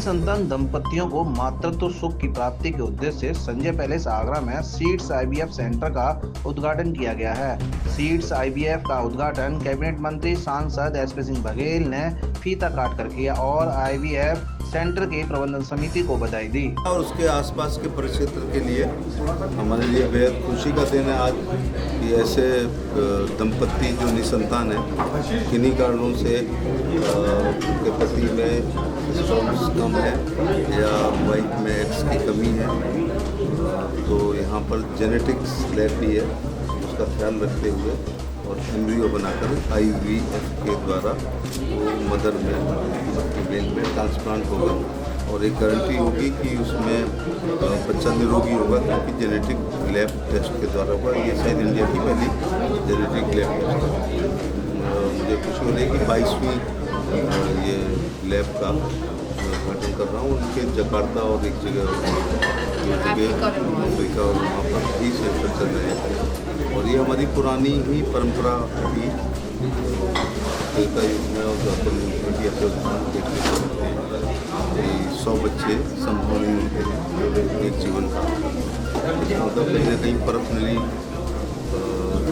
निसंतान दंपतियों को मातृत्व सुख की प्राप्ति के उद्देश्य से संजय पैलेस आगरा में सीड्स आईवीएफ सेंटर का उद्घाटन किया गया है। सीड्स आईवीएफ का उद्घाटन कैबिनेट मंत्री सांसद एसपी सिंह बघेल ने फीता काट कर किया और आईवीएफ सेंटर के प्रबंधन समिति को बधाई दी। और उसके आसपास के परिक्षेत्र के लिए हमारे लिए बेहद खुशी का दिन है आज कि ऐसे दंपति जो निसंतान है, किन्हीं कारणों से उनके पति में स्पर्म्स कम है या वाइफ में एक्स की कमी है, तो यहाँ पर जेनेटिक्स लैब भी है, उसका ख्याल रखते हुए और एम्ब्रियो बनाकर आईवीएफ के द्वारा वो मदर में फीमेल में ट्रांसप्लांट होगा और एक गारंटी होगी कि उसमें बच्चा निरोगी होगा, क्योंकि जेनेटिक लैब टेस्ट के द्वारा हुआ। ये शायद इंडिया की पहली जेनेटिक लैब टेस्ट है। मुझे खुशी हो रही है कि 22वीं ये लैब का उद्घाटन कर रहा हूँ। उनके जकार्ता और एक जगह अफ्रीका और वहाँ पर भी सेंटर चल रहे हैं और ये हमारी पुरानी ही परंपरा थी। युग में और देखने को मिलते हैं 100 बच्चे संभव नहीं होते हैं एक जीवन का, मतलब कहीं ना कहीं पर्सनली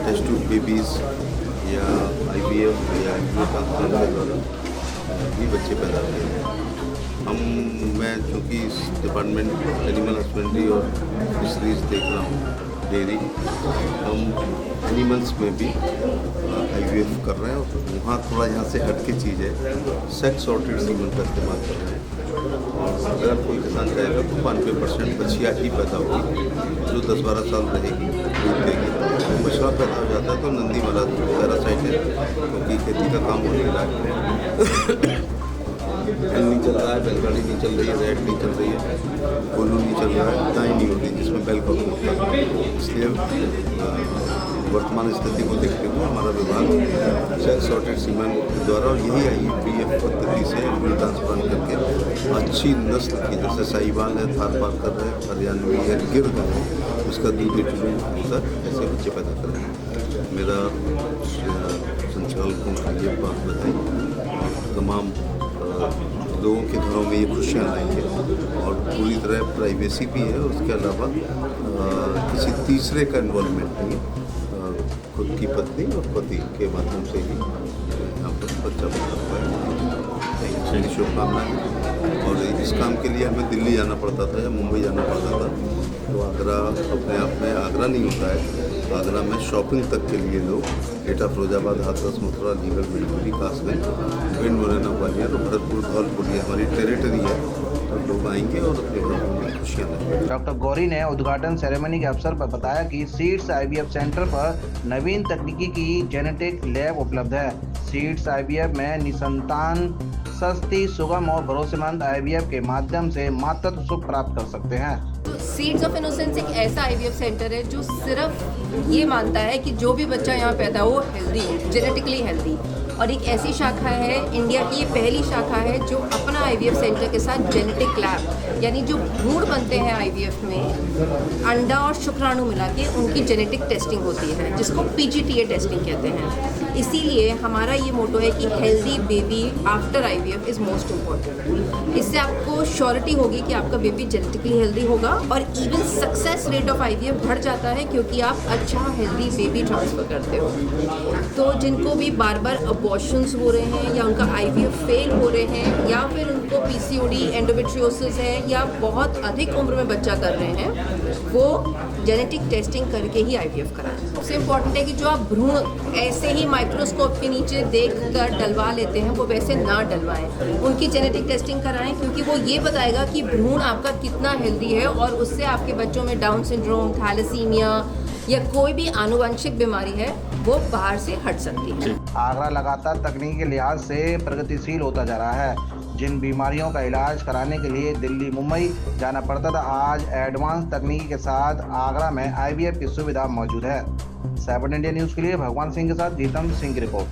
टेस्ट ट्यूब बेबीज़ या आईवीएफ या ट्रांसप्लांट के द्वारा भी बच्चे पैदा होते हैं। मैं चूँकि इस डिपार्टमेंट एनिमल हस्बेंड्री और फिशरीज देख रहा हूँ, डेयरी, हम एनिमल्स में भी आईवीएफ कर रहे हैं और वहाँ थोड़ा यहाँ से हट के चीज़ है, सेक्स सॉर्टेड सीमेंट का इस्तेमाल कर रहे हैं। और अगर कोई किसान चाहेगा तो 95% बछिया ही पैदा होगी जो 10-12 साल रहेगी, दूध देगी। बछड़ा पैदा हो जाता है तो नंदी वाला पैरासाइट है, क्योंकि खेती का काम होने लगा बैल नहीं चल रहा है, बैलगाड़ी नहीं चल रही है, रैट नहीं चल रही है, कोल्हू नहीं चल रहा है, दाई नहीं होती जिसमें बैल का उपयोग करता है। इसलिए वर्तमान स्थिति को देखते हुए हमारा विभाग सेक्स सॉर्टेड सीमेन के द्वारा और यही आईवीएफ पद्धति से एम्ब्रियो ट्रांसप्लांट करके अच्छी नस्ल की, जैसे साहिवाल है, थार पारकर है, हरियाणवी है, गिर गाय है, उसका दूध होता है, ऐसे बच्चे पैदा कर रहे हैं। मेरा संचालकों के लिए बात बताई, तमाम लोगों के घरों में ये खुशियाँ लाई है और पूरी तरह प्राइवेसी भी है। उसके अलावा किसी तीसरे का इन्वॉल्वमेंट नहीं, खुद की पत्नी और पति के माध्यम से ही यहाँ पर बच्चा पैदा हुआ है। शुभकामनाएं। और इस काम के लिए हमें दिल्ली जाना पड़ता था या मुंबई जाना पड़ता था, तो आगरा अपने आप में आगरा नहीं होता है, आगरा में शॉपिंग तक के लिए लोग एटा, फिरोजाबाद, हाथरस, मथुरा, अलीगढ़, बिलकुल कासगंज, भिंड, मुरैना, ग्वालियर और भरतपुर, धौलपुर ये हमारी टेरिटरी है, तो लोग आएंगे और अपने घरों में खुशियाँ लेंगे। डॉक्टर गौरी ने उद्घाटन सेरेमनी के अवसर पर बताया कि सीड्स आईवीएफ सेंटर पर नवीन तकनीकी की जेनेटिक लैब उपलब्ध है। सीड्स आईवीएफ में निसंतान सस्ती, सुगम और भरोसेमंद आईवीएफ के माध्यम से मातृत्व सुख प्राप्त कर सकते हैं। सीड्स ऑफ इनोसेंस एक ऐसा आईवीएफ सेंटर है जो सिर्फ ये मानता है कि जो भी बच्चा यहाँ पैदा हो हेल्दी, जेनेटिकली हेल्दी, और एक ऐसी शाखा है, इंडिया की ये पहली शाखा है जो अपना आईवीएफ सेंटर के साथ जेनेटिक लैब, यानी जो भ्रूण बनते हैं आईवीएफ में अंडा और शुक्राणु मिला के उनकी जेनेटिक टेस्टिंग होती है, जिसको पीजीटीए टेस्टिंग कहते हैं। इसीलिए हमारा ये मोटो है कि healthy baby after IVF is most important. इससे आपको श्योरिटी होगी कि आपका बेबी जेनेटिकली हेल्दी होगा और even success rate of IVF बढ़ जाता है, क्योंकि आप अच्छा हेल्दी बेबी ट्रांसफ़र करते हो। तो जिनको भी बार बार अबॉर्शंस हो रहे हैं या उनका आईवीएफ फेल हो रहे हैं या फिर उनको पीसीओडी, एंडोमेट्रियोसिस है या बहुत अधिक उम्र में बच्चा कर रहे हैं, वो जेनेटिक टेस्टिंग करके ही आईवीएफ कराएं। सबसे इम्पॉर्टेंट है कि जो आप भ्रूण ऐसे ही माइक्रोस्कोप के नीचे देखकर डलवा लेते हैं, वो वैसे ना डलवाएं, उनकी जेनेटिक टेस्टिंग कराएं, क्योंकि वो ये बताएगा कि भ्रूण आपका कितना हेल्दी है और उससे आपके बच्चों में डाउन सिंड्रोम, थैलेसीमिया या कोई भी आनुवंशिक बीमारी है वो बाहर से हट सकती है। आगरा लगातार तकनीकी के लिहाज से प्रगतिशील होता जा रहा है। जिन बीमारियों का इलाज कराने के लिए दिल्ली, मुंबई जाना पड़ता था, आज एडवांस तकनीकी के साथ आगरा में आईवीएफ की सुविधा मौजूद है। 7 इंडिया न्यूज़ के लिए भगवान सिंह के साथ जीतम सिंह की रिपोर्ट।